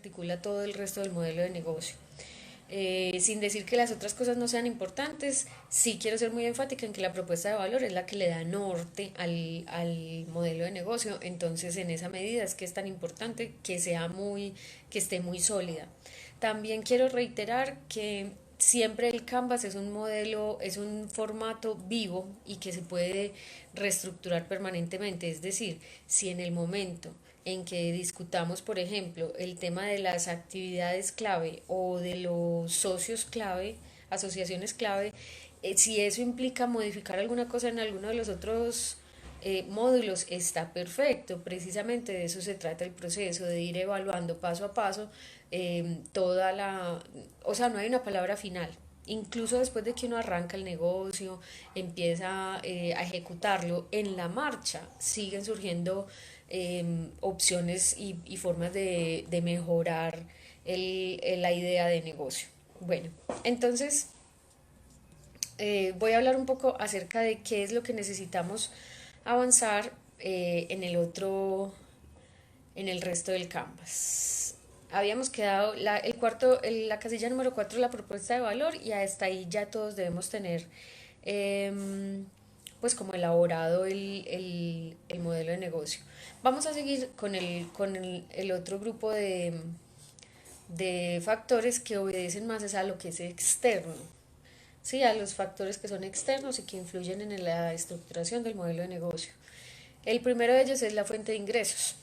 articula todo el resto del modelo de negocio. Sin decir que las otras cosas no sean importantes, sí quiero ser muy enfática en que la propuesta de valor es la que le da norte al modelo de negocio. Entonces, en esa medida es que es tan importante que esté muy sólida. También quiero reiterar que siempre el Canvas es un modelo, es un formato vivo y que se puede reestructurar permanentemente. Es decir, si en el momento en que discutamos, por ejemplo, el tema de las actividades clave o de los socios clave, asociaciones clave, si eso implica modificar alguna cosa en alguno de los otros módulos, está perfecto. Precisamente de eso se trata el proceso, de ir evaluando paso a paso toda la... O sea, no hay una palabra final. Incluso después de que uno arranca el negocio, empieza a ejecutarlo, en la marcha siguen surgiendo opciones y formas de mejorar la idea de negocio. Bueno, entonces voy a hablar un poco acerca de qué es lo que necesitamos avanzar en el resto del Canvas. Habíamos quedado, la casilla número 4 la propuesta de valor, y hasta ahí ya todos debemos tener pues como elaborado el modelo de negocio. Vamos a seguir con el otro grupo de factores que obedecen más es a lo que es externo, ¿sí? A los factores que son externos y que influyen en la estructuración del modelo de negocio. El primero de ellos es la fuente de ingresos.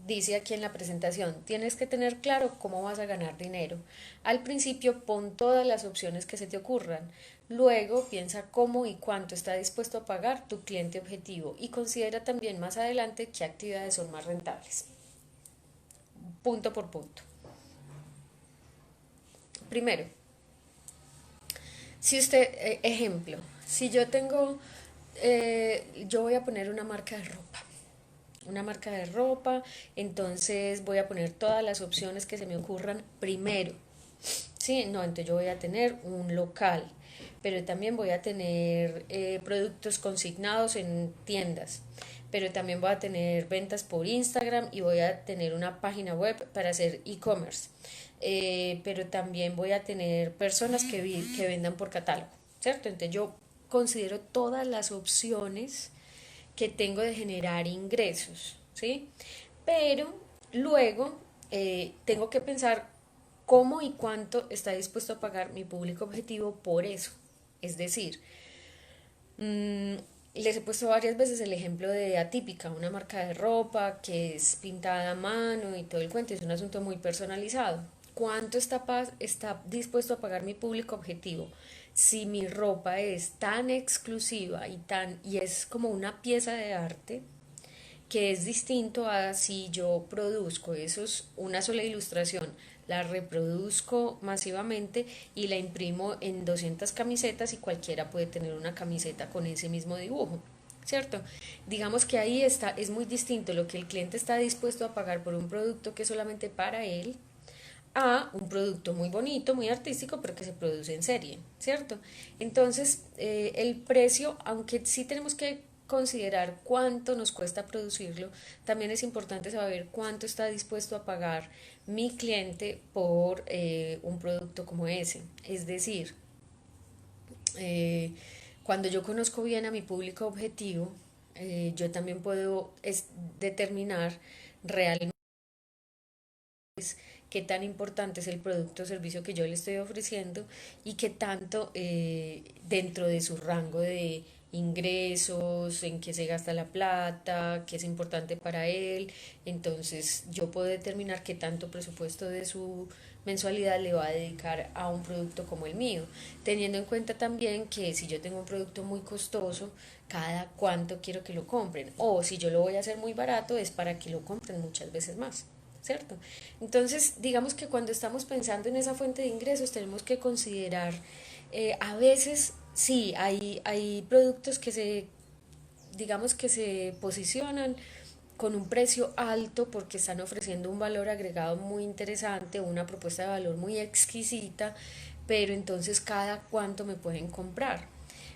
Dice aquí en la presentación, tienes que tener claro cómo vas a ganar dinero. Al principio pon todas las opciones que se te ocurran. Luego piensa cómo y cuánto está dispuesto a pagar tu cliente objetivo y considera también más adelante qué actividades son más rentables. Punto por punto. Primero, si usted, ejemplo, si yo tengo, yo voy a poner una marca de ropa, entonces voy a poner todas las opciones que se me ocurran primero. Sí, no, entonces yo voy a tener un local, pero también voy a tener productos consignados en tiendas, pero también voy a tener ventas por Instagram y voy a tener una página web para hacer e-commerce, pero también voy a tener personas que vendan por catálogo, ¿cierto? Entonces yo considero todas las opciones que tengo de generar ingresos, ¿sí? Pero luego tengo que pensar cómo y cuánto está dispuesto a pagar mi público objetivo por eso. Es decir, mmm, les he puesto varias veces el ejemplo de Atípica, una marca de ropa que es pintada a mano y todo el cuento, es un asunto muy personalizado. ¿Cuánto está dispuesto a pagar mi público objetivo? Si mi ropa es tan exclusiva y es como una pieza de arte, que es distinto a si yo produzco, eso es una sola ilustración, la reproduzco masivamente y la imprimo en 200 camisetas y cualquiera puede tener una camiseta con ese mismo dibujo, ¿cierto? Digamos que ahí está, es muy distinto lo que el cliente está dispuesto a pagar por un producto que es solamente para él, a un producto muy bonito, muy artístico, pero que se produce en serie, ¿cierto? Entonces, el precio, aunque sí tenemos que considerar cuánto nos cuesta producirlo, también es importante saber cuánto está dispuesto a pagar mi cliente por un producto como ese. Es decir, eh, cuando yo conozco bien a mi público objetivo, yo también puedo determinar realmente qué tan importante es el producto o servicio que yo le estoy ofreciendo y qué tanto dentro de su rango de ingresos, en qué se gasta la plata, qué es importante para él. Entonces yo puedo determinar qué tanto presupuesto de su mensualidad le va a dedicar a un producto como el mío, teniendo en cuenta también que si yo tengo un producto muy costoso, cada cuánto quiero que lo compren, o si yo lo voy a hacer muy barato es para que lo compren muchas veces más, ¿cierto? Entonces, digamos que cuando estamos pensando en esa fuente de ingresos, tenemos que considerar, a veces, sí, hay productos digamos que se posicionan con un precio alto porque están ofreciendo un valor agregado muy interesante, una propuesta de valor muy exquisita, pero entonces cada cuánto me pueden comprar.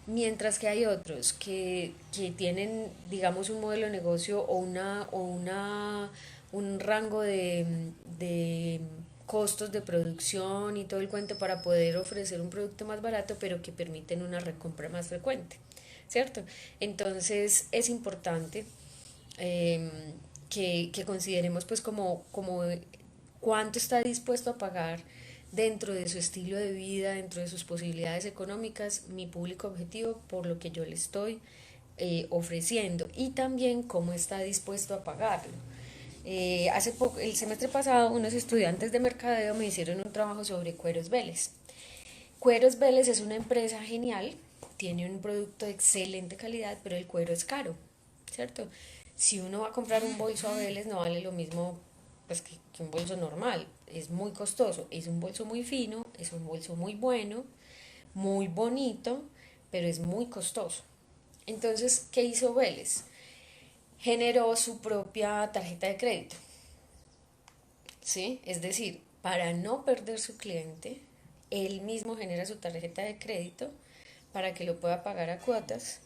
Mientras que hay otros que tienen, digamos, un modelo de negocio o una un rango de costos de producción y todo el cuento para poder ofrecer un producto más barato, pero que permiten una recompra más frecuente, ¿cierto? Entonces es importante eh, que consideremos pues como cuánto está dispuesto a pagar dentro de su estilo de vida, dentro de sus posibilidades económicas, mi público objetivo por lo que yo le estoy ofreciendo y también cómo está dispuesto a pagarlo. Hace poco, el semestre pasado, unos estudiantes de mercadeo me hicieron un trabajo sobre Cueros Vélez. Cueros Vélez es una empresa genial, tiene un producto de excelente calidad, pero el cuero es caro, ¿cierto? Si uno va a comprar un bolso a Vélez no vale lo mismo pues, que un bolso normal, es muy costoso, es un bolso muy fino, es un bolso muy bueno, muy bonito, pero es muy costoso. Entonces, ¿qué hizo Vélez? Generó su propia tarjeta de crédito, ¿sí? Es decir, para no perder su cliente, él mismo genera su tarjeta de crédito para que lo pueda pagar a cuotas,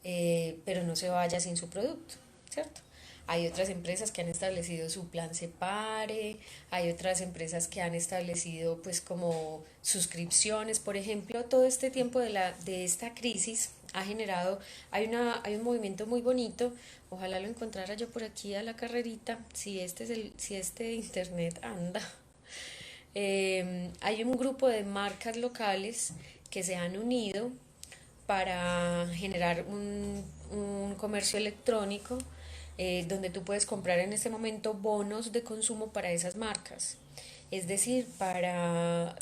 pero no se vaya sin su producto, ¿cierto? Hay otras empresas que han establecido su plan Separe, hay otras empresas que han establecido pues como suscripciones, por ejemplo, todo este tiempo de esta crisis ha generado, hay un movimiento muy bonito, ojalá lo encontrara yo por aquí a la carrerita, si este internet anda. Hay un grupo de marcas locales que se han unido para generar un comercio electrónico donde tú puedes comprar en este momento bonos de consumo para esas marcas. Es decir, para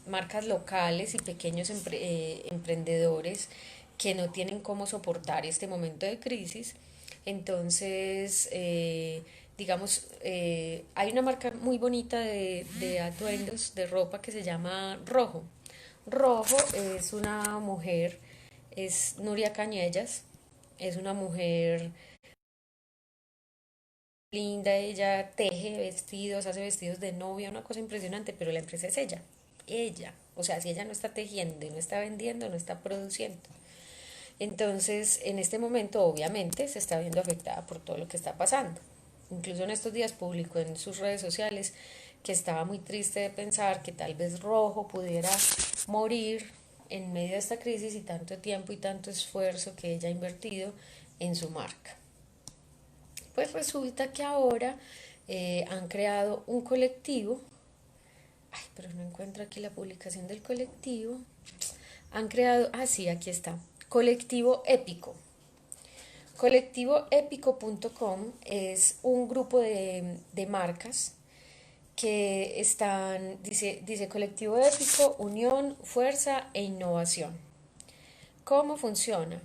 marcas locales y pequeños emprendedores que no tienen cómo soportar este momento de crisis. Entonces, digamos, hay una marca muy bonita de atuendos, de ropa que se llama Rojo. Rojo es una mujer, es Nuria Cañellas, es una mujer linda, ella teje vestidos, hace vestidos de novia, una cosa impresionante, pero la empresa es ella, o sea, si ella no está tejiendo, no está vendiendo, no está produciendo. Entonces, en este momento, obviamente, se está viendo afectada por todo lo que está pasando. Incluso en estos días publicó en sus redes sociales que estaba muy triste de pensar que tal vez Rojo pudiera morir en medio de esta crisis y tanto tiempo y tanto esfuerzo que ella ha invertido en su marca. Pues resulta que ahora han creado un colectivo, ay, pero no encuentro aquí la publicación del colectivo, han creado, sí, aquí está, Colectivo Épico. Colectivoépico.com es un grupo de marcas que están, dice Colectivo Épico, Unión, Fuerza e Innovación. ¿Cómo funciona?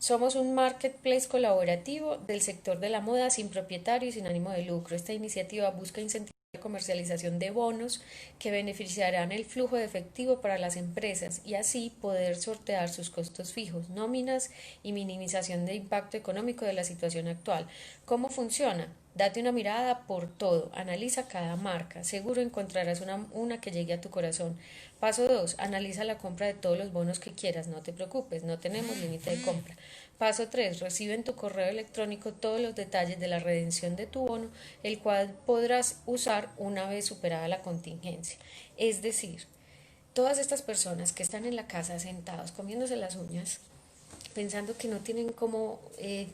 Somos un marketplace colaborativo del sector de la moda sin propietario y sin ánimo de lucro. Esta iniciativa busca incentivar la comercialización de bonos que beneficiarán el flujo de efectivo para las empresas y así poder sortear sus costos fijos, nóminas y minimización de impacto económico de la situación actual. ¿Cómo funciona? Date una mirada por todo, analiza cada marca, seguro encontrarás una que llegue a tu corazón. Paso 2, analiza la compra de todos los bonos que quieras, no te preocupes, no tenemos límite de compra. Paso 3, recibe en tu correo electrónico todos los detalles de la redención de tu bono, el cual podrás usar una vez superada la contingencia. Es decir, todas estas personas que están en la casa sentados comiéndose las uñas, pensando que no tienen cómo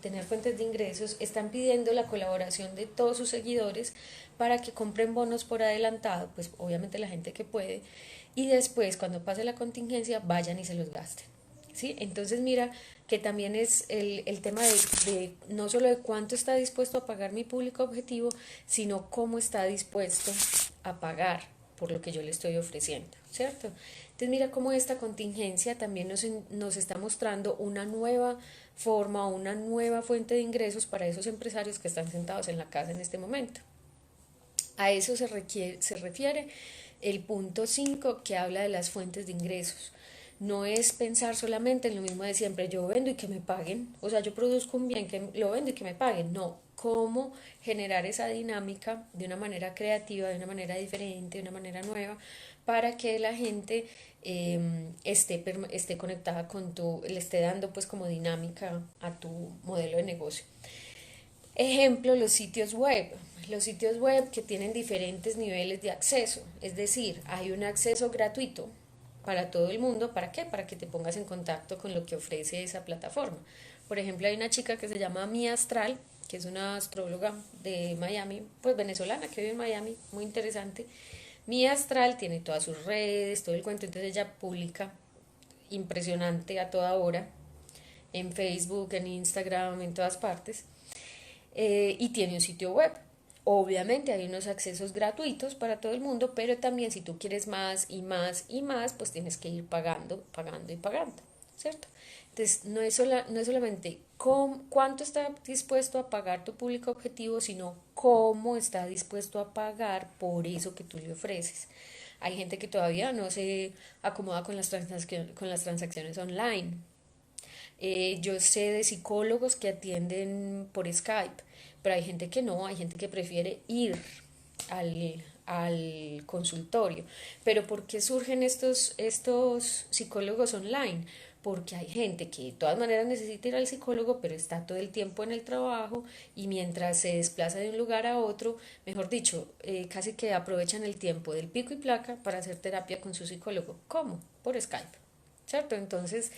tener fuentes de ingresos, están pidiendo la colaboración de todos sus seguidores para que compren bonos por adelantado, pues obviamente la gente que puede, y después cuando pase la contingencia vayan y se los gasten. ¿Sí? Entonces mira que también es el tema de no solo de cuánto está dispuesto a pagar mi público objetivo, sino cómo está dispuesto a pagar por lo que yo le estoy ofreciendo, ¿cierto? Entonces mira cómo esta contingencia también nos está mostrando una nueva forma, una nueva fuente de ingresos para esos empresarios que están sentados en la casa en este momento. A eso se refiere el punto 5 que habla de las fuentes de ingresos. No es pensar solamente en lo mismo de siempre, yo vendo y que me paguen, o sea, yo produzco un bien que lo vendo y que me paguen, no, cómo generar esa dinámica de una manera creativa, de una manera diferente, de una manera nueva, para que la gente esté conectada con le esté dando pues como dinámica a tu modelo de negocio. Ejemplo, los sitios web. Los sitios web que tienen diferentes niveles de acceso. Es decir, hay un acceso gratuito para todo el mundo. ¿Para qué? Para que te pongas en contacto con lo que ofrece esa plataforma. Por ejemplo, hay una chica que se llama Mía Astral, que es una astróloga de Miami, pues venezolana, que vive en Miami, muy interesante. Mía Astral tiene todas sus redes, todo el cuento, entonces ella publica impresionante a toda hora en Facebook, en Instagram, en todas partes, y tiene un sitio web. Obviamente hay unos accesos gratuitos para todo el mundo, pero también si tú quieres más y más y más, pues tienes que ir pagando, pagando y pagando, ¿cierto? Entonces, no es solamente cuánto está dispuesto a pagar tu público objetivo, sino cómo está dispuesto a pagar por eso que tú le ofreces. Hay gente que todavía no se acomoda con con las transacciones online. Yo sé de psicólogos que atienden por Skype, pero hay gente que no, hay gente que prefiere ir al consultorio. Pero ¿por qué surgen estos psicólogos online? Porque hay gente que de todas maneras necesita ir al psicólogo, pero está todo el tiempo en el trabajo y mientras se desplaza de un lugar a otro, mejor dicho, casi que aprovechan el tiempo del pico y placa para hacer terapia con su psicólogo. ¿Cómo? Por Skype, ¿cierto? Entonces,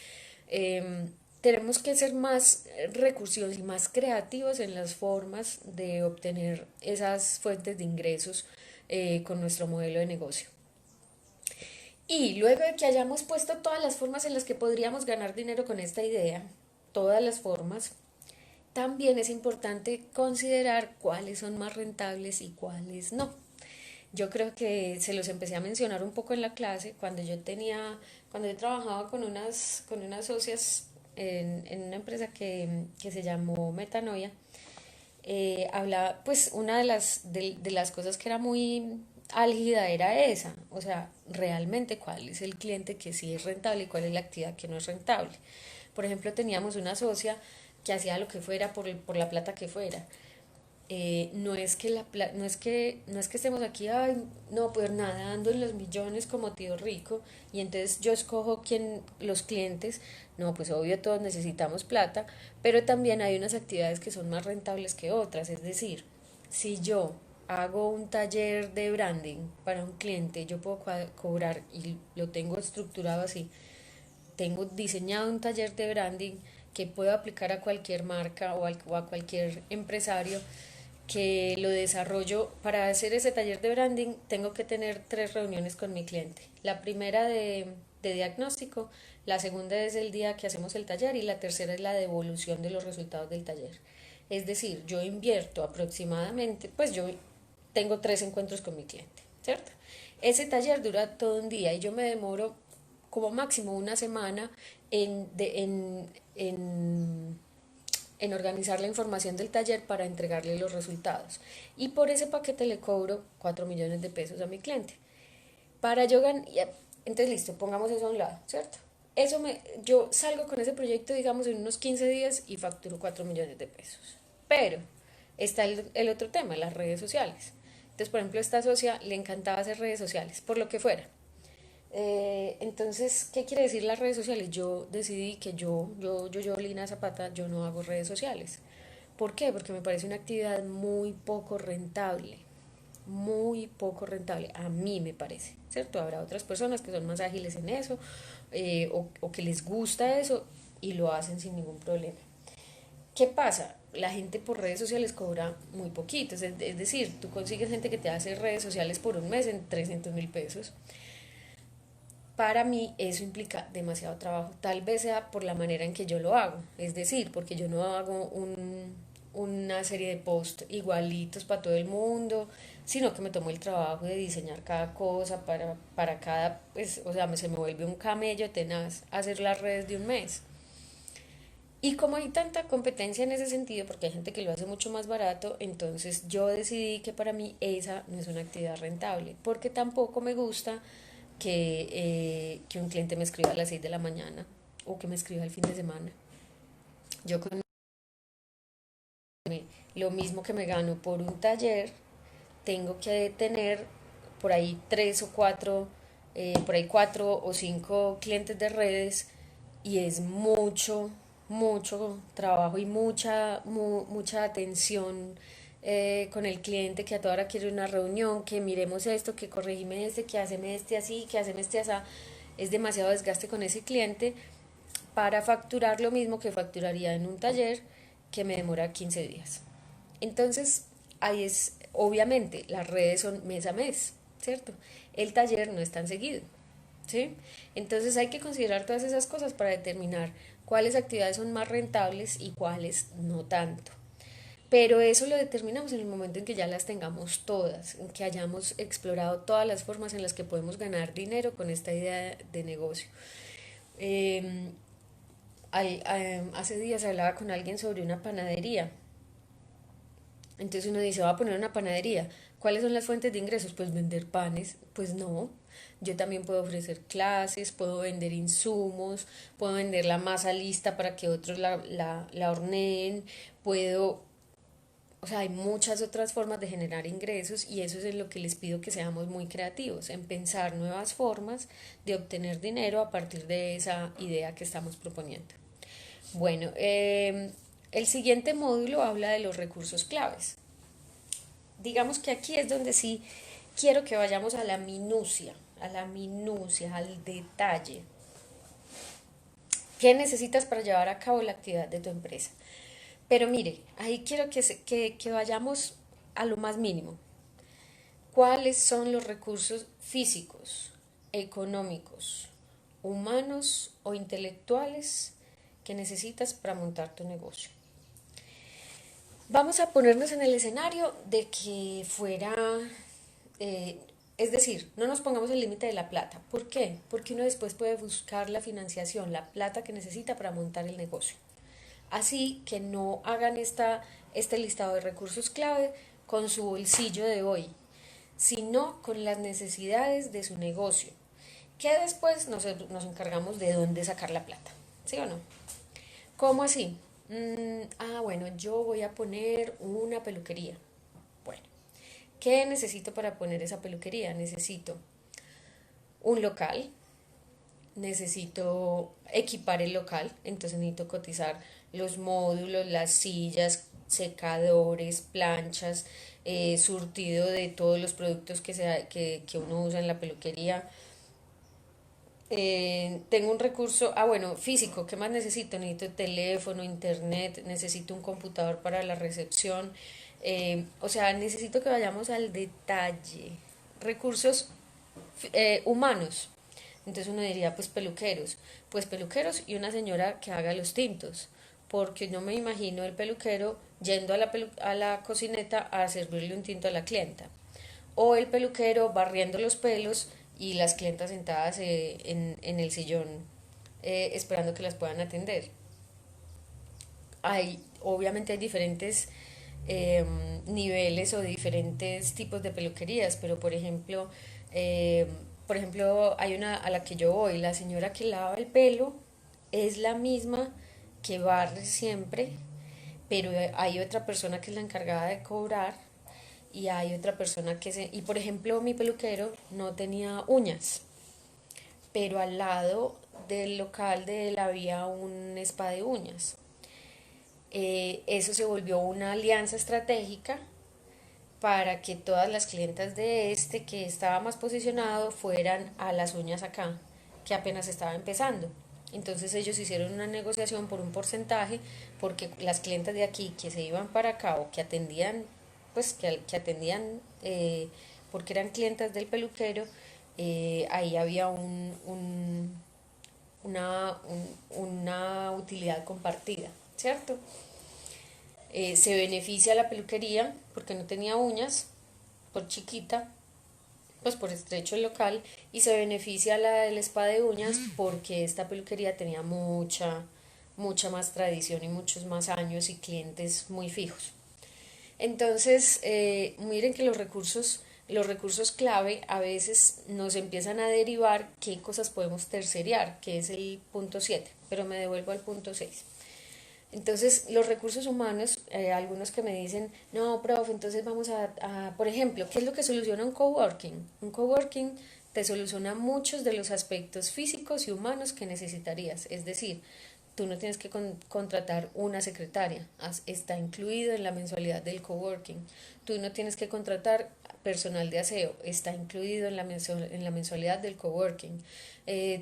eh, tenemos que ser más recursivos y más creativos en las formas de obtener esas fuentes de ingresos con nuestro modelo de negocio. Y luego de que hayamos puesto todas las formas en las que podríamos ganar dinero con esta idea, todas las formas, también es importante considerar cuáles son más rentables y cuáles no. Yo creo que se los empecé a mencionar un poco en la clase cuando yo trabajaba con unas socias en una empresa que se llamó Metanoia. Hablaba, pues una de las cosas que era muy álgida era esa, o sea, realmente cuál es el cliente que sí es rentable y cuál es la actividad que no es rentable. Por ejemplo, teníamos una socia que hacía lo que fuera por la plata que fuera. No es que no es que estemos aquí, ay, no, pues nadando en los millones como tío rico, y entonces yo escojo los clientes. No, pues obvio todos necesitamos plata, pero también hay unas actividades que son más rentables que otras. Es decir, si yo hago un taller de branding para un cliente, yo puedo cobrar, y lo tengo estructurado así, tengo diseñado un taller de branding que puedo aplicar a cualquier marca o a cualquier empresario, que lo desarrollo. Para hacer ese taller de branding tengo que tener 3 reuniones con mi cliente. La primera de diagnóstico, la segunda es el día que hacemos el taller y la tercera es la devolución de los resultados del taller. Es decir, yo invierto aproximadamente, pues yo tengo 3 encuentros con mi cliente, ¿cierto? Ese taller dura todo un día y yo me demoro como máximo una semana en, de- en organizar la información del taller para entregarle los resultados. Y por ese paquete le cobro 4 millones de pesos a mi cliente. Para yo ganar, entonces listo, pongamos eso a un lado, ¿cierto? Yo salgo con ese proyecto, digamos, en unos 15 días y facturo 4 millones de pesos. Pero está el otro tema, las redes sociales. Entonces, por ejemplo, a esta socia le encantaba hacer redes sociales, por lo que fuera. Entonces, ¿qué quiere decir las redes sociales? Yo decidí que Lina Zapata, yo no hago redes sociales. ¿Por qué? Porque me parece una actividad muy poco rentable, a mí me parece, ¿cierto? Habrá otras personas que son más ágiles en eso, o que les gusta eso y lo hacen sin ningún problema. ¿Qué pasa? La gente por redes sociales cobra muy poquito, es decir, tú consigues gente que te hace redes sociales por un mes en 300.000 pesos. Para mí eso implica demasiado trabajo, tal vez sea por la manera en que yo lo hago, es decir, porque yo no hago una serie de posts igualitos para todo el mundo, sino que me tomo el trabajo de diseñar cada cosa para cada, pues, o sea, se me vuelve un camello tenaz hacer las redes de un mes. Y como hay tanta competencia en ese sentido, porque hay gente que lo hace mucho más barato, entonces yo decidí que para mí esa no es una actividad rentable, porque tampoco me gusta que un cliente me escriba a las 6 de la mañana o que me escriba el fin de semana. Yo con lo mismo que me gano por un taller, tengo que tener por ahí 3 o 4, por ahí 4 o 5 clientes de redes, y es mucho, mucho trabajo y mucha atención con el cliente, que a toda hora quiere una reunión, que miremos esto, que corregime este, que haceme este así, que haceme este así. Es demasiado desgaste con ese cliente para facturar lo mismo que facturaría en un taller que me demora 15 días. Entonces, ahí es, obviamente, las redes son mes a mes, ¿cierto? El taller no es tan seguido, ¿sí? Entonces hay que considerar todas esas cosas para determinar cuáles actividades son más rentables y cuáles no tanto. Pero eso lo determinamos en el momento en que ya las tengamos todas, en que hayamos explorado todas las formas en las que podemos ganar dinero con esta idea de negocio. Eh, Hace días hablaba con alguien sobre una panadería. Entonces uno dice, va a poner una panadería. ¿Cuáles son las fuentes de ingresos? Pues vender panes. Pues no. Yo también puedo ofrecer clases, puedo vender insumos, puedo vender la masa lista para que otros la horneen, puedo, o sea, hay muchas otras formas de generar ingresos y eso es en lo que les pido que seamos muy creativos, en pensar nuevas formas de obtener dinero a partir de esa idea que estamos proponiendo. Bueno, el siguiente módulo habla de los recursos claves. Digamos que aquí es donde sí quiero que vayamos a la minucia, al detalle. ¿Qué necesitas para llevar a cabo la actividad de tu empresa? Pero mire, ahí quiero que vayamos a lo más mínimo. ¿Cuáles son los recursos físicos, económicos, humanos o intelectuales que necesitas para montar tu negocio? Vamos a ponernos en el escenario de que fuera, eh, es decir, no nos pongamos el límite de la plata. ¿Por qué? Porque uno después puede buscar la financiación, la plata que necesita para montar el negocio. Así que no hagan este listado de recursos clave con su bolsillo de hoy, sino con las necesidades de su negocio, que después nos encargamos de dónde sacar la plata. ¿Sí o no? ¿Cómo así? Bueno, yo voy a poner una peluquería. Bueno, ¿qué necesito para poner esa peluquería? Necesito un local, necesito equipar el local, entonces necesito cotizar los módulos, las sillas, secadores, planchas, surtido de todos los productos que uno usa en la peluquería. Tengo un recurso, bueno, físico, ¿qué más necesito? Necesito teléfono, internet, necesito un computador para la recepción, o sea, necesito que vayamos al detalle. Recursos humanos. Entonces uno diría, pues peluqueros y una señora que haga los tintos, porque no me imagino el peluquero yendo a la cocineta a servirle un tinto a la clienta, o el peluquero barriendo los pelos y las clientas sentadas en el sillón esperando que las puedan atender. Obviamente hay diferentes eh, niveles o diferentes tipos de peluquerías, pero por ejemplo, hay una a la que yo voy, la señora que lava el pelo es la misma que barre siempre, pero hay otra persona que es la encargada de cobrar y hay otra persona Y por ejemplo, mi peluquero no tenía uñas, pero al lado del local de él había un spa de uñas. Eso se volvió una alianza estratégica para que todas las clientas de este que estaba más posicionado fueran a las uñas acá, que apenas estaba empezando. Entonces ellos hicieron una negociación por un porcentaje porque las clientas de aquí que se iban para acá o que atendían, pues que atendían porque eran clientas del peluquero, ahí había una utilidad compartida, ¿cierto? Se beneficia la peluquería porque no tenía uñas, por chiquita, pues por estrecho el local, y se beneficia la del spa de uñas porque esta peluquería tenía mucha más tradición y muchos más años y clientes muy fijos. Entonces, miren que los recursos clave a veces nos empiezan a derivar qué cosas podemos terceriar, que es el punto 7, pero me devuelvo al punto 6. Entonces, los recursos humanos, algunos que me dicen, no, profe, entonces por ejemplo, ¿qué es lo que soluciona un coworking? Un coworking te soluciona muchos de los aspectos físicos y humanos que necesitarías. Es decir, tú no tienes que contratar una secretaria, está incluido en la mensualidad del coworking. Tú no tienes que contratar personal de aseo, está incluido en en la mensualidad del coworking.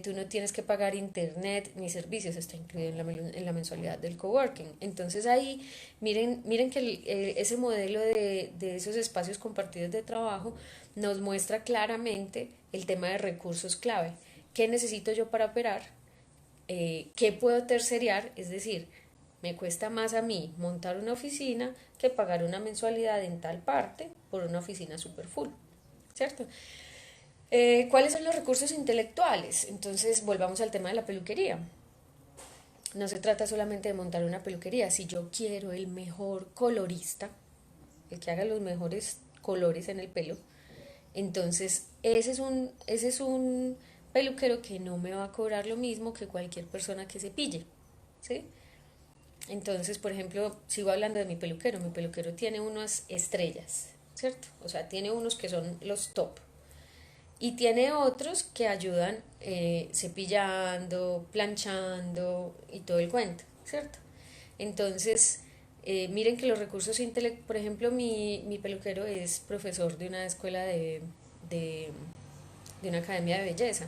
Tú no tienes que pagar internet ni servicios, está incluido en en la mensualidad del coworking. Entonces ahí miren que ese modelo de esos espacios compartidos de trabajo nos muestra claramente el tema de recursos clave. ¿Qué necesito yo para operar? ¿Qué puedo terceriar? Es decir, me cuesta más a mí montar una oficina que pagar una mensualidad en tal parte por una oficina super full, ¿cierto? ¿Cuáles son los recursos intelectuales? Entonces, volvamos al tema de la peluquería. No se trata solamente de montar una peluquería. Si yo quiero el mejor colorista, el que haga los mejores colores en el pelo, entonces ese es un peluquero que no me va a cobrar lo mismo que cualquier persona que se pille, ¿sí? Entonces, por ejemplo, sigo hablando de mi peluquero tiene unas estrellas, ¿cierto? O sea, tiene unos que son los top y tiene otros que ayudan cepillando, planchando y todo el cuento, ¿cierto? Entonces, miren que los recursos intelectuales, por ejemplo, mi peluquero es profesor de una escuela de, de una academia de belleza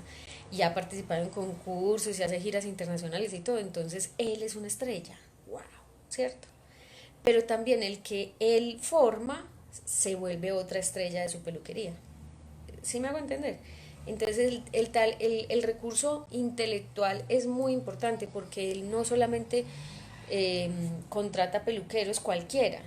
y ha participado en concursos y hace giras internacionales y todo, entonces él es una estrella, wow, ¿cierto? Pero también el que él forma se vuelve otra estrella de su peluquería. ¿Sí me hago entender? Entonces el recurso intelectual es muy importante porque él no solamente eh, contrata peluqueros cualquiera,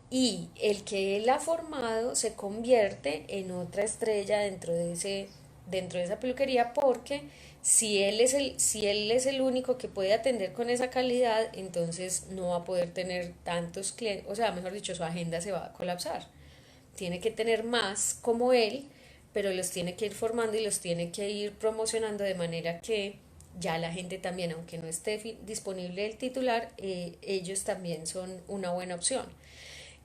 y el que él ha formado se convierte en otra estrella dentro de esa peluquería porque si él es el único que puede atender con esa calidad, entonces no va a poder tener tantos clientes, o sea, mejor dicho, su agenda se va a colapsar. Tiene que tener más como él, pero los tiene que ir formando y los tiene que ir promocionando de manera que ya la gente también, aunque no esté disponible el titular, ellos también son una buena opción.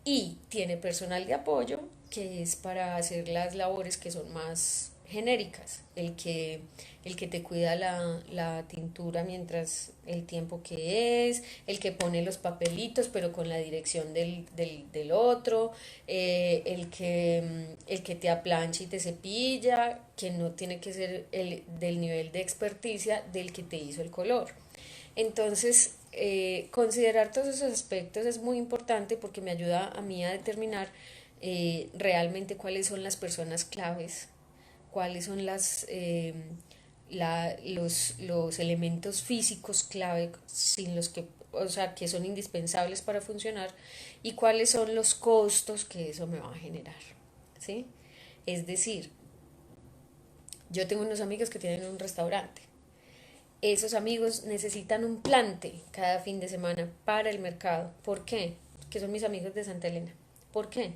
Y tiene personal de apoyo que es para hacer las labores que son más genéricas, el que te cuida la tintura mientras el tiempo que es, el que pone los papelitos pero con la dirección del otro, el que te aplancha y te cepilla, que no tiene que ser del nivel de experticia del que te hizo el color. Entonces, considerar todos esos aspectos es muy importante porque me ayuda a mí a determinar realmente cuáles son las personas claves, cuáles son los elementos físicos clave sin los que, o sea, que son indispensables para funcionar y cuáles son los costos que eso me va a generar, ¿sí? Es decir, yo tengo unos amigos que tienen un restaurante. Esos amigos necesitan un plante cada fin de semana para el mercado. ¿Por qué? Que son mis amigos de Santa Elena. ¿Por qué?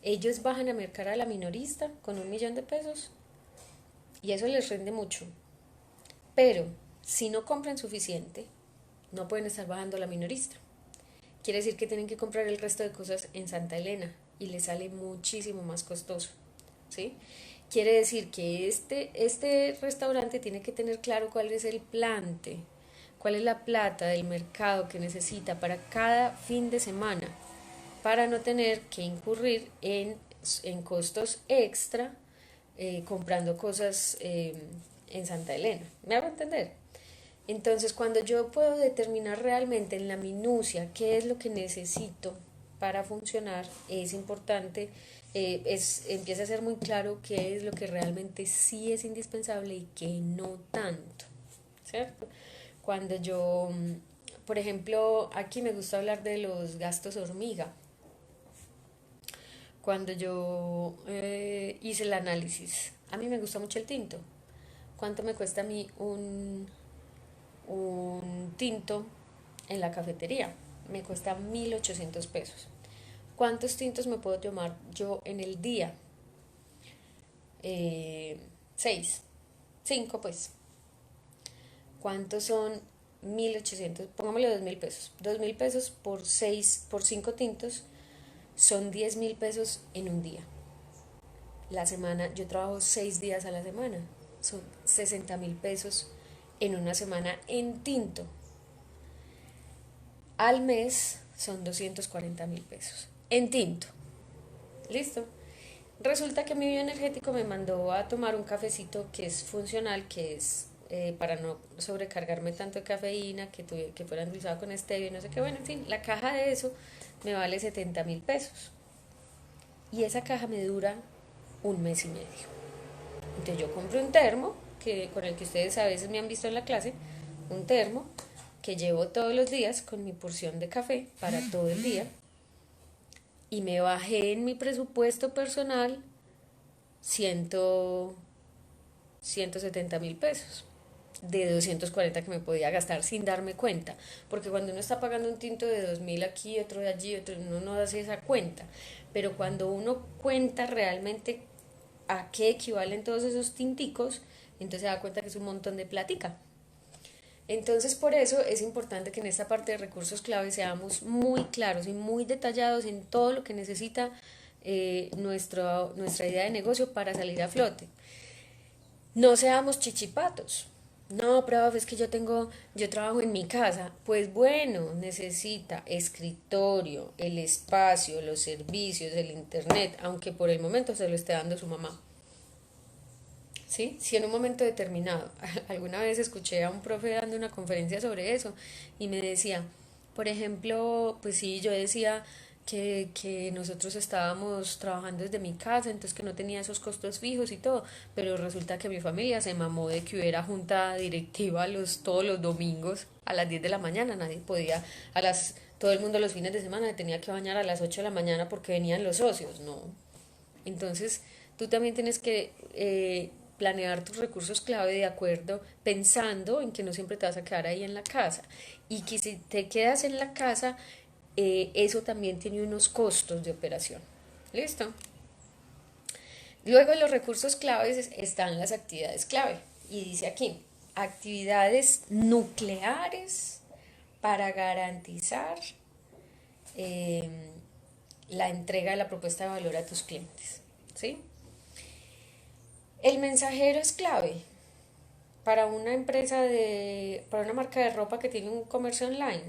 Ellos bajan a mercar a la minorista con 1 millón de pesos y eso les rinde mucho. Pero si no compran suficiente, no pueden estar bajando a la minorista. Quiere decir que tienen que comprar el resto de cosas en Santa Elena y les sale muchísimo más costoso, ¿sí? Quiere decir que este restaurante tiene que tener claro cuál es el plante, cuál es la plata del mercado que necesita para cada fin de semana, para no tener que incurrir en costos extra comprando cosas en Santa Elena. ¿Me hago entender? Entonces, cuando yo puedo determinar realmente en la minucia qué es lo que necesito para funcionar, es importante, empieza a ser muy claro qué es lo que realmente sí es indispensable y qué no tanto, ¿cierto? Cuando yo, por ejemplo, aquí me gusta hablar de los gastos hormiga. Cuando yo hice el análisis, a mí me gusta mucho el tinto. ¿Cuánto me cuesta a mí un tinto en la cafetería? Me cuesta 1.800 pesos. ¿Cuántos tintos me puedo tomar yo en el día? 6, 5 pues. ¿Cuántos son 1.800? Pongámosle 2.000 pesos. 2.000 pesos por 6, por 5 tintos son 10.000 pesos en un día. La semana, yo trabajo 6 días a la semana, son 60.000 pesos en una semana en tinto. al mes son 240.000 pesos en tinto. ¿Listo? Resulta que mi bioenergético me mandó a tomar un cafecito que es funcional, que es para no sobrecargarme tanto de cafeína, que fuera endulzado con stevia, no sé qué. Bueno, en fin, la caja de eso me vale 70.000 pesos. Y esa caja me dura un mes y medio. Entonces yo compré un termo, con el que ustedes a veces me han visto en la clase, un termo que llevo todos los días con mi porción de café para todo el día. Y me bajé en mi presupuesto personal 100, 170.000 pesos de 240 que me podía gastar sin darme cuenta, porque cuando uno está pagando un tinto de 2.000 aquí, otro de allí, otro, uno no hace esa cuenta, pero cuando uno cuenta realmente a qué equivalen todos esos tinticos, entonces se da cuenta que es un montón de plática. Entonces, por eso es importante que en esta parte de recursos clave seamos muy claros y muy detallados en todo lo que necesita nuestra idea de negocio para salir a flote. No seamos chichipatos. No, profe, es que yo trabajo en mi casa. Pues bueno, necesita escritorio, el espacio, los servicios, el internet, aunque por el momento se lo esté dando su mamá. ¿Sí? Si en un momento determinado, alguna vez escuché a un profe dando una conferencia sobre eso y me decía, por ejemplo, pues sí, yo decía que nosotros estábamos trabajando desde mi casa, entonces que no tenía esos costos fijos y todo, pero resulta que mi familia se mamó de que hubiera junta directiva todos los domingos a las 10 de la mañana, nadie podía, todo el mundo los fines de semana tenía que bañar a las 8 de la mañana porque venían los socios, no. Entonces, tú también tienes que planear tus recursos clave de acuerdo, pensando en que no siempre te vas a quedar ahí en la casa y que si te quedas en la casa, eso también tiene unos costos de operación. ¿Listo? Luego de los recursos claves están las actividades clave y dice aquí, actividades nucleares para garantizar eh, la entrega de la propuesta de valor a tus clientes. ¿Sí? El mensajero es clave para una para una marca de ropa que tiene un comercio online.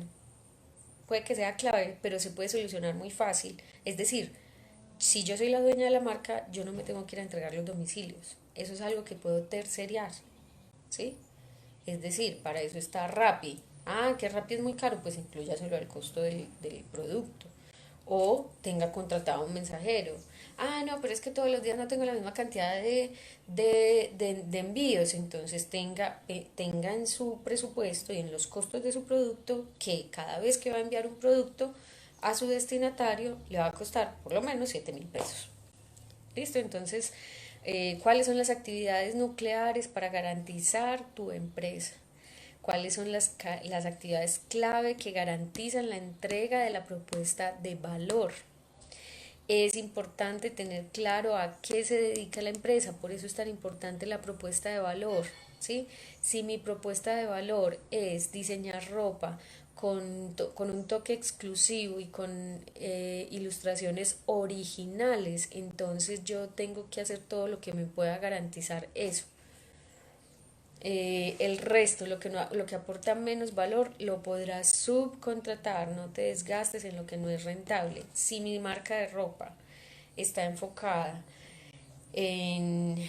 Puede que sea clave, pero se puede solucionar muy fácil. Es decir, si yo soy la dueña de la marca, yo no me tengo que ir a entregar los domicilios. Eso es algo que puedo terceriar, ¿sí? Es decir, para eso está Rappi. Ah, que Rappi es muy caro, pues incluya solo el costo del producto. O tenga contratado un mensajero. Ah, no, pero es que todos los días no tengo la misma cantidad de envíos, entonces tenga en su presupuesto y en los costos de su producto que cada vez que va a enviar un producto a su destinatario le va a costar por lo menos 7.000 pesos. ¿Listo? Entonces, ¿cuáles son las actividades nucleares para garantizar tu empresa? ¿Cuáles son las actividades clave que garantizan la entrega de la propuesta de valor? Es importante tener claro a qué se dedica la empresa, por eso es tan importante la propuesta de valor, ¿sí? Si mi propuesta de valor es diseñar ropa con un toque exclusivo y con ilustraciones originales, entonces yo tengo que hacer todo lo que me pueda garantizar eso. El resto, lo que aporta menos valor, lo podrás subcontratar, no te desgastes en lo que no es rentable. Si mi marca de ropa está enfocada en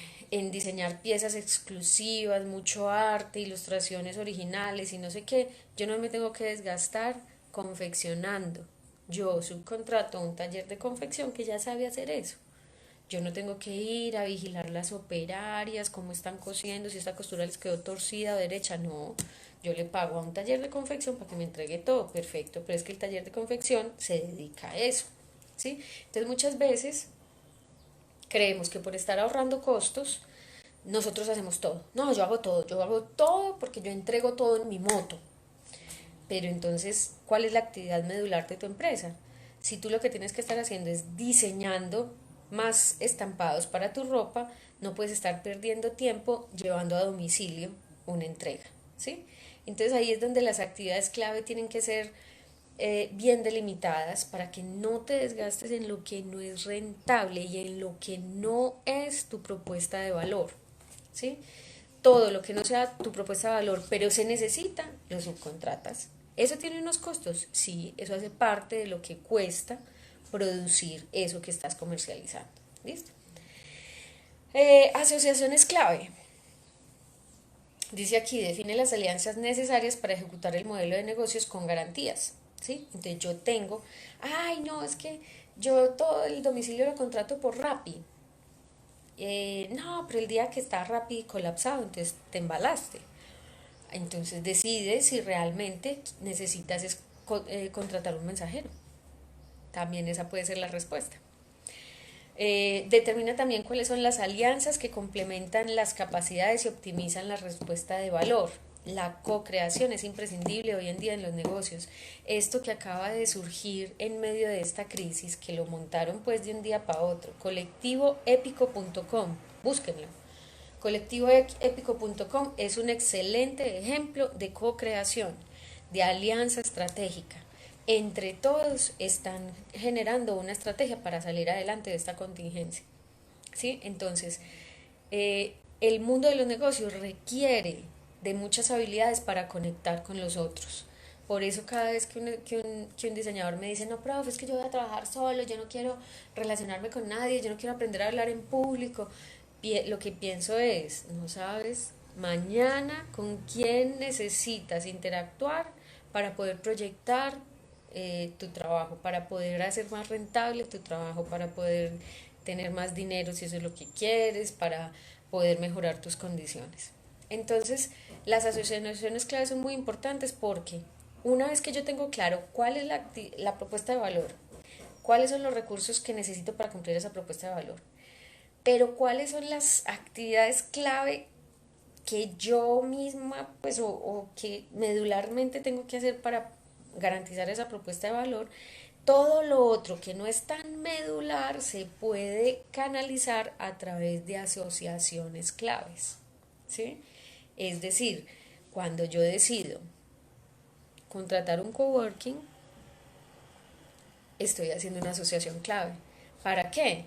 diseñar piezas exclusivas, mucho arte, ilustraciones originales y no sé qué, yo no me tengo que desgastar confeccionando. Yo subcontrato un taller de confección que ya sabe hacer eso. Yo no tengo que ir a vigilar las operarias, cómo están cosiendo, si esta costura les quedó torcida o derecha. No, yo le pago a un taller de confección para que me entregue todo, perfecto, pero es que el taller de confección se dedica a eso, ¿sí? Entonces muchas veces creemos que por estar ahorrando costos, nosotros hacemos todo. No, yo hago todo porque yo entrego todo en mi moto. Pero entonces, ¿cuál es la actividad medular de tu empresa? Si tú lo que tienes que estar haciendo es diseñando más estampados para tu ropa, no puedes estar perdiendo tiempo llevando a domicilio una entrega, ¿sí? Entonces ahí es donde las actividades clave tienen que ser bien delimitadas para que no te desgastes en lo que no es rentable y en lo que no es tu propuesta de valor, ¿sí? Todo lo que no sea tu propuesta de valor, pero se necesita, lo subcontratas. ¿Eso tiene unos costos? Sí, eso hace parte de lo que cuesta producir eso que estás comercializando. ¿Listo? Asociaciones clave. Dice aquí, define las alianzas necesarias para ejecutar el modelo de negocios con garantías. ¿Sí? Entonces yo tengo, ay no, es que yo todo el domicilio lo contrato por Rappi. No, pero el día que está Rappi colapsado, entonces te embalaste. Entonces decides si realmente necesitas contratar un mensajero. También esa puede ser la respuesta. Determina también cuáles son las alianzas que complementan las capacidades y optimizan la respuesta de valor. La co-creación es imprescindible hoy en día en los negocios. Esto que acaba de surgir en medio de esta crisis, que lo montaron pues de un día para otro, colectivoepico.com, búsquenlo. Colectivoepico.com es un excelente ejemplo de co-creación, de alianza estratégica. Entre todos están generando una estrategia para salir adelante de esta contingencia. ¿Sí? Entonces, el mundo de los negocios requiere de muchas habilidades para conectar con los otros. Por eso cada vez que un diseñador me dice, no, profe, es que yo voy a trabajar solo, yo no quiero relacionarme con nadie, yo no quiero aprender a hablar en público, lo que pienso es, no sabes mañana con quién necesitas interactuar para poder proyectar tu trabajo, para poder hacer más rentable tu trabajo, para poder tener más dinero si eso es lo que quieres, para poder mejorar tus condiciones. Entonces, las asociaciones clave son muy importantes porque una vez que yo tengo claro cuál es la propuesta de valor, cuáles son los recursos que necesito para cumplir esa propuesta de valor, pero cuáles son las actividades clave que yo misma, pues, o que medularmente tengo que hacer para garantizar esa propuesta de valor, todo lo otro que no es tan medular se puede canalizar a través de asociaciones claves, ¿sí? Es decir, cuando yo decido contratar un coworking, estoy haciendo una asociación clave. ¿Para qué?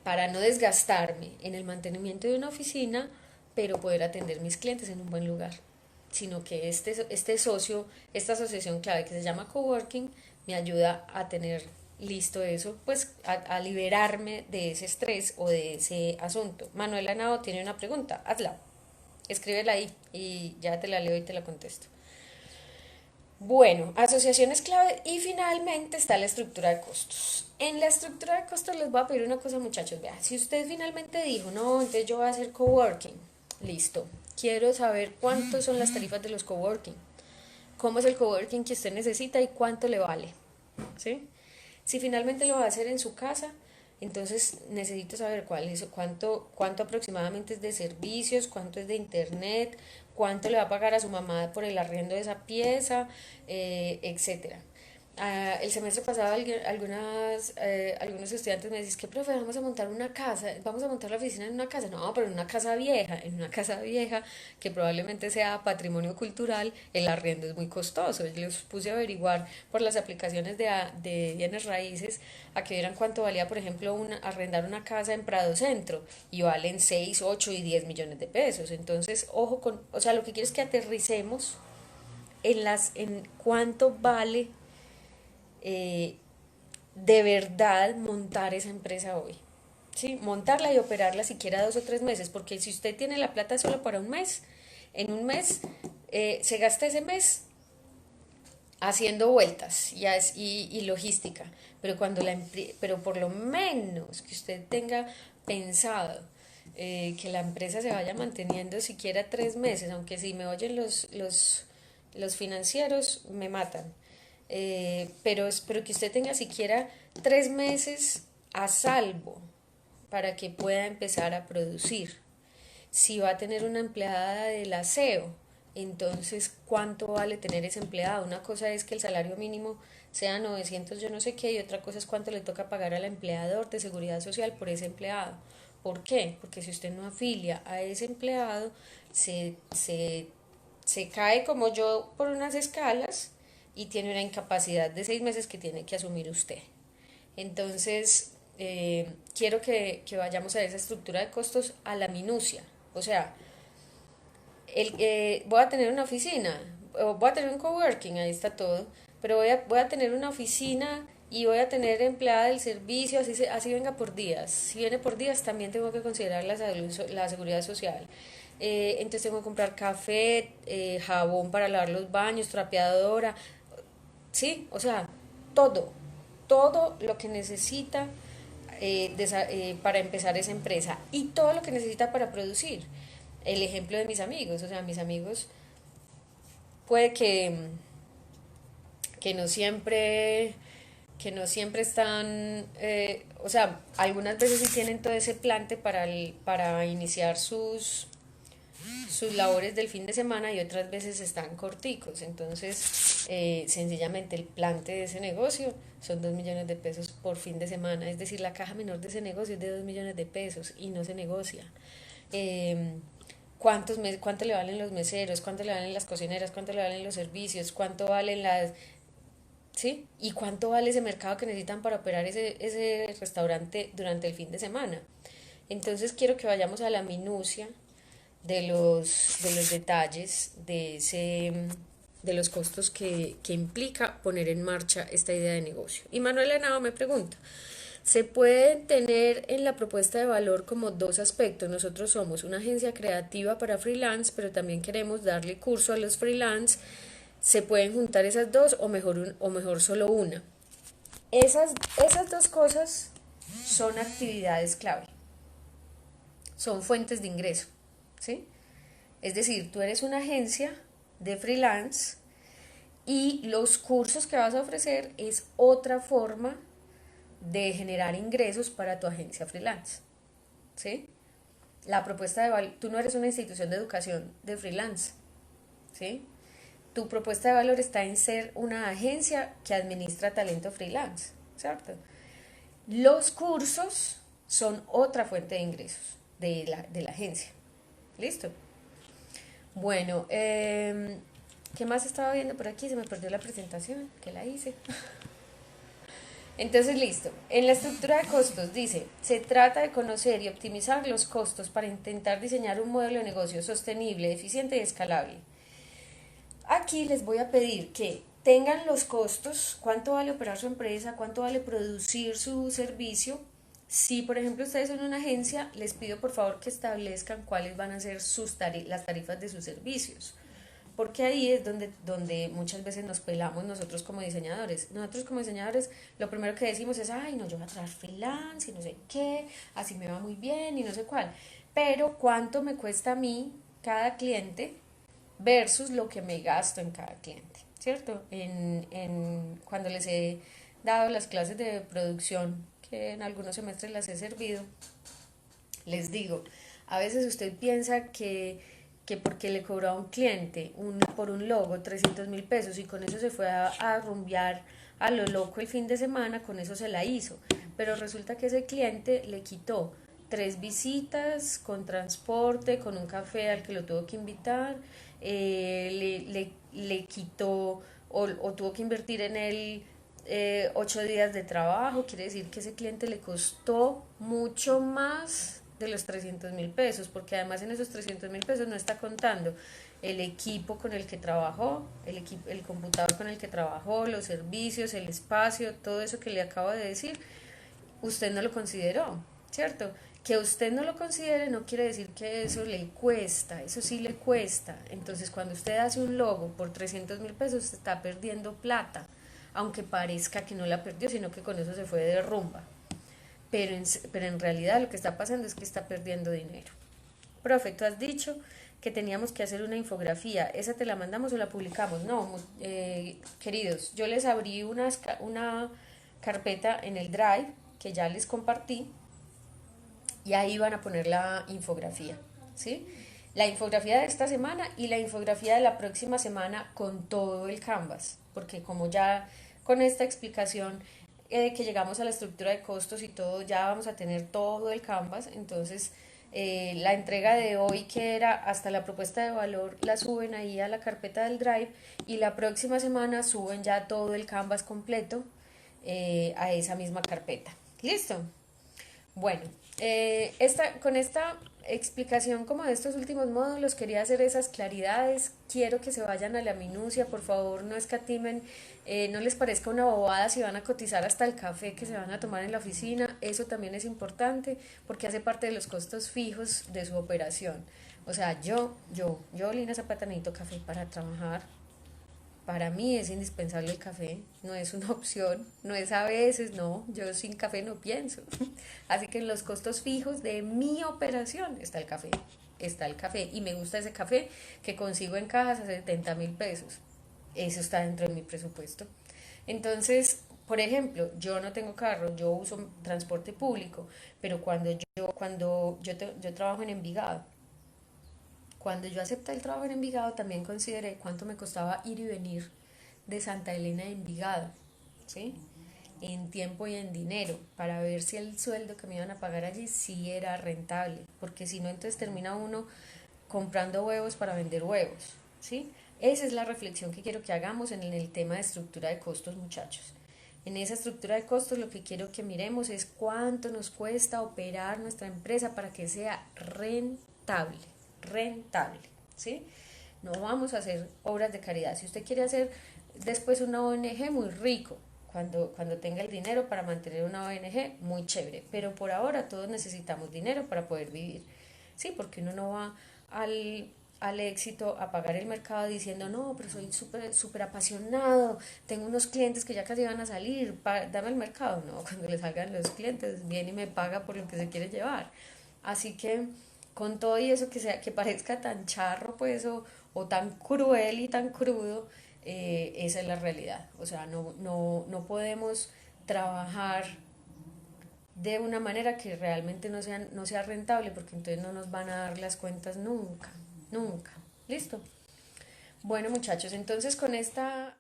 Para no desgastarme en el mantenimiento de una oficina, pero poder atender mis clientes en un buen lugar. Sino que este socio, esta asociación clave que se llama coworking, me ayuda a tener listo eso, pues a liberarme de ese estrés o de ese asunto. Manuela Nao tiene una pregunta, hazla, escríbela ahí y ya te la leo y te la contesto. Bueno, asociaciones clave y finalmente está la estructura de costos. En la estructura de costos les voy a pedir una cosa, muchachos. Vean, si usted finalmente dijo, no, entonces yo voy a hacer coworking, listo. Quiero saber cuántos son las tarifas de los coworking, cómo es el coworking que usted necesita y cuánto le vale. ¿Sí? Si finalmente lo va a hacer en su casa, entonces necesito saber cuánto aproximadamente es de servicios, cuánto es de internet, cuánto le va a pagar a su mamá por el arriendo de esa pieza, etcétera. El semestre pasado algunos estudiantes me decían que profe, vamos a montar una casa, vamos a montar la oficina en una casa, no, pero en una casa vieja que probablemente sea patrimonio cultural, el arriendo es muy costoso. Yo les puse a averiguar por las aplicaciones de bienes raíces a que vieran cuánto valía, por ejemplo, arrendar una casa en Prado Centro y valen 6 8 y 10 millones de pesos. Entonces, ojo con, o sea, lo que quiero es que aterricemos en cuánto vale eh, de verdad montar esa empresa hoy. ¿Sí? Montarla y operarla siquiera 2 o 3 meses, porque si usted tiene la plata solo para un mes, en un mes se gasta ese mes haciendo vueltas y logística, pero pero por lo menos que usted tenga pensado que la empresa se vaya manteniendo siquiera 3 meses, aunque si me oyen los financieros me matan, pero espero que usted tenga siquiera 3 meses a salvo para que pueda empezar a producir. Si va a tener una empleada del aseo, entonces ¿cuánto vale tener esa empleada? Una cosa es que el salario mínimo sea 900 yo no sé qué y otra cosa es cuánto le toca pagar al empleador de seguridad social por ese empleado. ¿Por qué? Porque si usted no afilia a ese empleado, se cae como yo por unas escalas y tiene una incapacidad de 6 meses que tiene que asumir usted. Entonces, quiero que vayamos a esa estructura de costos a la minucia. O sea, voy a tener una oficina. voy a tener un coworking, ahí está todo, pero voy a tener una oficina y voy a tener empleada del servicio, así venga por días. Si viene por días, también tengo que considerar la seguridad social. Entonces tengo que comprar café, jabón para lavar los baños, trapeadora, sí, o sea, todo, todo lo que necesita para empezar esa empresa y todo lo que necesita para producir. El ejemplo de mis amigos, o sea, mis amigos puede que no siempre que no siempre están, o sea, algunas veces sí tienen todo ese plante para iniciar sus labores del fin de semana y otras veces están corticos. Entonces, sencillamente el plante de ese negocio son 2 millones de pesos por fin de semana. Es decir, la caja menor de ese negocio es de 2 millones de pesos y no se negocia. Eh, ¿Cuánto le valen los meseros? ¿Cuánto le valen las cocineras? ¿Cuánto le valen los servicios? ¿Cuánto valen las... ¿Sí? ¿Y cuánto vale ese mercado que necesitan para operar ese restaurante durante el fin de semana? Entonces quiero que vayamos a la minucia de los detalles de los costos que implica poner en marcha esta idea de negocio. Y Manuela Henao me pregunta, ¿se puede tener en la propuesta de valor como dos aspectos? Nosotros somos una agencia creativa para freelance, pero también queremos darle curso a los freelance. ¿Se pueden juntar esas dos o mejor solo una? Esas dos cosas son actividades clave, son fuentes de ingreso, ¿sí? Es decir, tú eres una agencia de freelance y los cursos que vas a ofrecer es otra forma de generar ingresos para tu agencia freelance, ¿sí? La propuesta de valor, tú no eres una institución de educación de freelance, ¿sí? Tu propuesta de valor está en ser una agencia que administra talento freelance, ¿cierto? Los cursos son otra fuente de ingresos de la agencia. ¿Listo? Bueno, ¿qué más estaba viendo por aquí? Se me perdió la presentación, que la hice. Entonces, listo. En la estructura de costos dice, se trata de conocer y optimizar los costos para intentar diseñar un modelo de negocio sostenible, eficiente y escalable. Aquí les voy a pedir que tengan los costos, cuánto vale operar su empresa, cuánto vale producir su servicio. Si, por ejemplo, ustedes son una agencia, les pido por favor que establezcan cuáles van a ser las tarifas de sus servicios, porque ahí es donde muchas veces nos pelamos nosotros como diseñadores. Nosotros como diseñadores lo primero que decimos es, ay, no, yo voy a trabajar freelance y no sé qué, así me va muy bien y no sé cuál. Pero ¿cuánto me cuesta a mí cada cliente versus lo que me gasto en cada cliente? ¿Cierto? Cuando les he dado las clases de producción, que en algunos semestres las he servido, les digo, a veces usted piensa que porque le cobró a un cliente por un logo 300.000 pesos y con eso se fue a rumbear a lo loco el fin de semana, con eso se la hizo. Pero resulta que ese cliente le quitó 3 visitas con transporte, con un café al que lo tuvo que invitar, le quitó o tuvo que invertir en él 8 días de trabajo. Quiere decir que ese cliente le costó mucho más de los 300.000 pesos, porque además en esos 300.000 pesos no está contando el equipo con el que trabajó, el computador con el que trabajó, los servicios, el espacio, todo eso que le acabo de decir, usted no lo consideró, ¿cierto? Que usted no lo considere no quiere decir que eso le cuesta, eso sí le cuesta. Entonces, cuando usted hace un logo por 300.000 pesos, usted está perdiendo plata, aunque parezca que no la perdió, sino que con eso se fue de rumba. Pero en realidad lo que está pasando es que está perdiendo dinero. Profe, tú has dicho que teníamos que hacer una infografía, ¿esa te la mandamos o la publicamos? No, queridos, yo les abrí una carpeta en el Drive que ya les compartí y ahí van a poner la infografía, ¿sí? La infografía de esta semana y la infografía de la próxima semana con todo el Canvas, porque como ya con esta explicación que llegamos a la estructura de costos y todo, ya vamos a tener todo el Canvas. Entonces la entrega de hoy, que era hasta la propuesta de valor, la suben ahí a la carpeta del Drive y la próxima semana suben ya todo el Canvas completo a esa misma carpeta. ¿Listo? Bueno, con esta explicación como de estos últimos módulos, quería hacer esas claridades. Quiero que se vayan a la minucia, por favor, no escatimen, no les parezca una bobada si van a cotizar hasta el café que se van a tomar en la oficina. Eso también es importante porque hace parte de los costos fijos de su operación. O sea, Lina Zapata, necesito café para trabajar. Para mí es indispensable el café, no es una opción, no es a veces, no, yo sin café no pienso. Así que en los costos fijos de mi operación está el café y me gusta ese café que consigo en cajas a 70.000 pesos. Eso está dentro de mi presupuesto. Entonces, por ejemplo, yo no tengo carro, yo uso transporte público, pero yo trabajo en Envigado, cuando yo acepté el trabajo en Envigado, también consideré cuánto me costaba ir y venir de Santa Elena a Envigado, ¿sí? En tiempo y en dinero, para ver si el sueldo que me iban a pagar allí sí era rentable, porque si no, entonces termina uno comprando huevos para vender huevos, ¿sí? Esa es la reflexión que quiero que hagamos en el tema de estructura de costos, muchachos. En esa estructura de costos lo que quiero que miremos es cuánto nos cuesta operar nuestra empresa para que sea rentable, ¿sí? No vamos a hacer obras de caridad. Si usted quiere hacer después una ONG, muy rico, cuando tenga el dinero para mantener una ONG, muy chévere. Pero por ahora todos necesitamos dinero para poder vivir, ¿sí? Porque uno no va al éxito a pagar el mercado diciendo, no, pero soy súper apasionado, tengo unos clientes que ya casi van a salir, dame el mercado. No, cuando le salgan los clientes, viene y me paga por lo que se quiere llevar. Así que con todo y eso que parezca tan charro, pues, o tan cruel y tan crudo, esa es la realidad. O sea, no podemos trabajar de una manera que realmente no sea rentable, porque entonces no nos van a dar las cuentas nunca, nunca. ¿Listo? Bueno, muchachos, entonces con esta